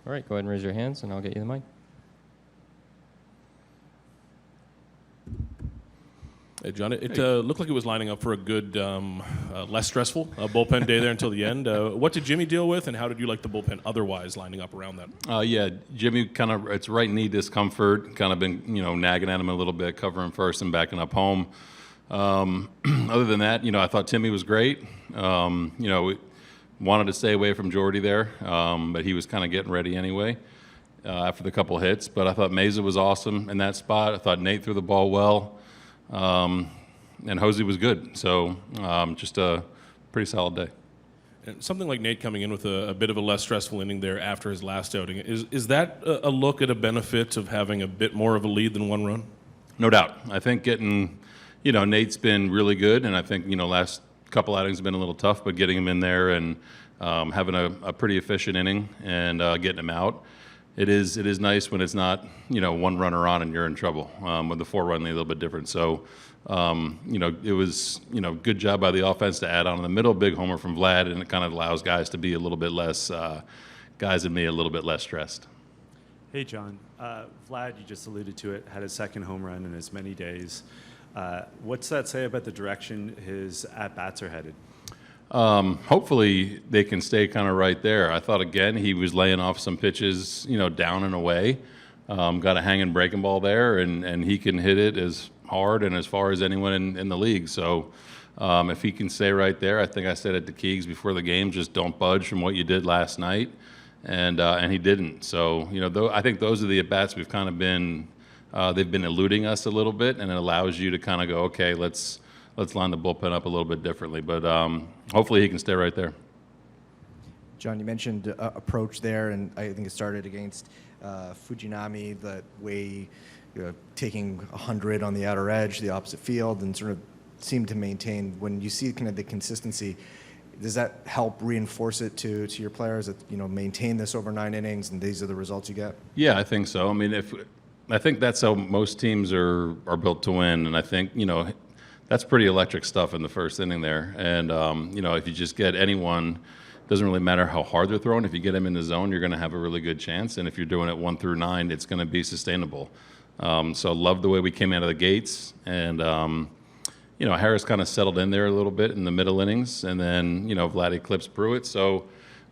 All right, go ahead and raise your hands, and I'll get you the mic. Hey, John, it looked like it was lining up for a good, less stressful bullpen day there until the end. What did Jimmy deal with, and how did you like the bullpen otherwise lining up around that? Yeah, Jimmy it's right knee discomfort, kind of been, nagging at him a little bit, covering first and backing up home. Other than that, I thought Timmy was great. We wanted to stay away from Jordy there, but he was kind of getting ready anyway after the couple hits. But I thought Meza was awesome in that spot. I thought Nate threw the ball well. And Hosey was good. So just a pretty solid day. And something like Nate coming in with a bit of a less stressful inning there after his last outing, is that a look at a benefit of having a bit more of a lead than one run? No doubt. I think getting, Nate's been really good, and I think, last couple outings have been a little tough, but getting him in there and having a pretty efficient inning and getting him out. It is nice when it's not, one runner on and you're in trouble. With the 4-run lead, a little bit different. So, it was, good job by the offense to add on in the middle, big homer from Vlad, and it kind of allows guys to be a little bit less, guys and me a little bit less stressed. Hey, John. Vlad, you just alluded to it, had his second home run in as many days. What's that say about the direction his at-bats are headed? Hopefully they can stay kind of right there. I thought, again, he was laying off some pitches, down and away. Got a hanging breaking ball there, and he can hit it as hard and as far as anyone in the league. So if he can stay right there, I think I said it to Keegs before the game, just don't budge from what you did last night. And he didn't. So, I think those are the at-bats we've kind of been, they've been eluding us a little bit, and it allows you to kind of go, okay, let's line the bullpen up a little bit differently. But hopefully he can stay right there. John, you mentioned approach there, and I think it started against Fujinami, the way taking 100 on the outer edge, the opposite field, and sort of seemed to maintain. When you see kind of the consistency, does that help reinforce it to your players that maintain this over 9 innings, and these are the results you get? Yeah, I think so. I mean, I think that's how most teams are built to win, and I think that's pretty electric stuff in the first inning there. And, if you just get anyone, doesn't really matter how hard they're throwing. If you get them in the zone, you're going to have a really good chance. And if you're doing it 1 through 9, it's going to be sustainable. So love the way we came out of the gates. And, Harris kind of settled in there a little bit in the middle innings. And then, Vlad eclipsed Pruitt. So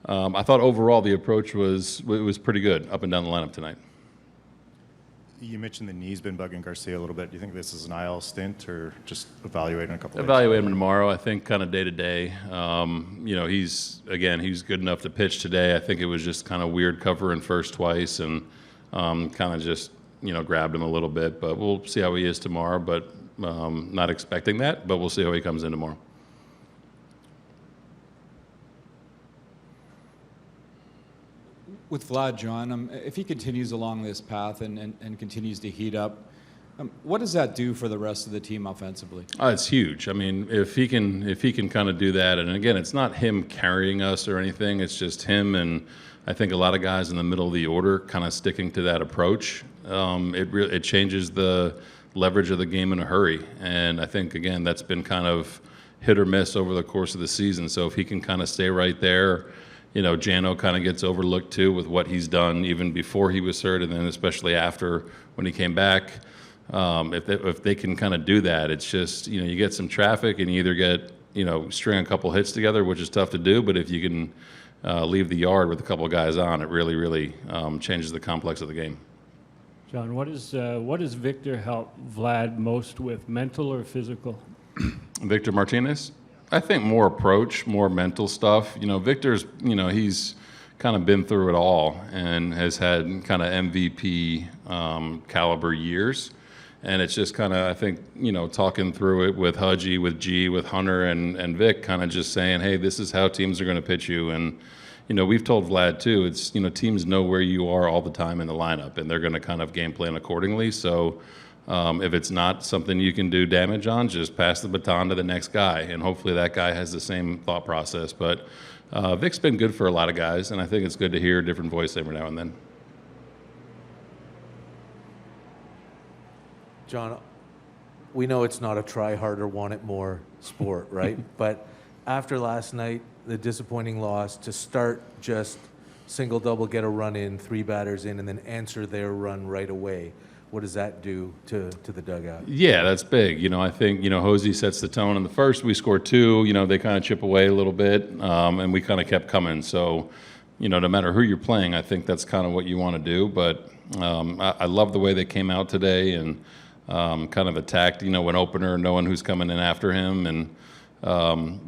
I thought overall the approach was pretty good up and down the lineup tonight. You mentioned the knee's been bugging Garcia a little bit. Do you think this is an IL stint or just evaluating a couple of Evaluate him tomorrow. I think kind of day to day. He's good enough to pitch today. I think it was just kind of weird covering first twice and kind of just, grabbed him a little bit. But we'll see how he is tomorrow. But not expecting that, but we'll see how he comes in tomorrow. With Vlad, John, if he continues along this path and continues to heat up, what does that do for the rest of the team offensively? It's huge. I mean, if he can kind of do that, and again, it's not him carrying us or anything. It's just him, and I think a lot of guys in the middle of the order kind of sticking to that approach. It changes the leverage of the game in a hurry, and I think again that's been kind of hit or miss over the course of the season. So if he can kind of stay right there. Jano kind of gets overlooked too with what he's done even before he was hurt, and then especially after when he came back. If they can kind of do that, it's just you get some traffic and you either get string a couple hits together, which is tough to do. But if you can leave the yard with a couple of guys on, it really changes the complex of the game. John, what does Victor help Vlad most with, mental or physical? Victor Martinez? I think more approach, more mental stuff. Victor's, he's kind of been through it all and has had kind of MVP caliber years. And it's just kind of, I think, talking through it with Hudgy, with G, with Hunter, and Vic, kind of just saying, hey, this is how teams are going to pitch you. And, we've told Vlad, too, it's, teams know where you are all the time in the lineup, and they're going to kind of game plan accordingly. So if it's not something you can do damage on, just pass the baton to the next guy, and hopefully that guy has the same thought process. But Vic's been good for a lot of guys, and I think it's good to hear a different voice every now and then. John, we know it's not a try harder, want it more sport, right? But after last night, the disappointing loss, to start just single, double, get a run in, 3 batters in, and then answer their run right away. What does that do to the dugout? Yeah, that's big. I think, Hosey sets the tone in the first. We score 2. They kind of chip away a little bit, and we kind of kept coming. So, no matter who you're playing, I think that's kind of what you want to do. But I love the way they came out today and kind of attacked, an opener, knowing who's coming in after him. And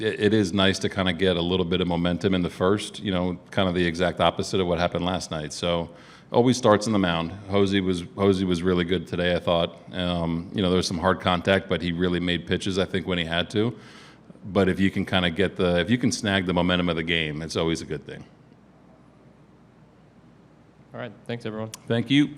it is nice to kind of get a little bit of momentum in the first, kind of the exact opposite of what happened last night. So always starts in the mound. Hosey was really good today, I thought. There was some hard contact, but he really made pitches, I think, when he had to. But if you can kind of if you can snag the momentum of the game, it's always a good thing. All right. Thanks, everyone. Thank you.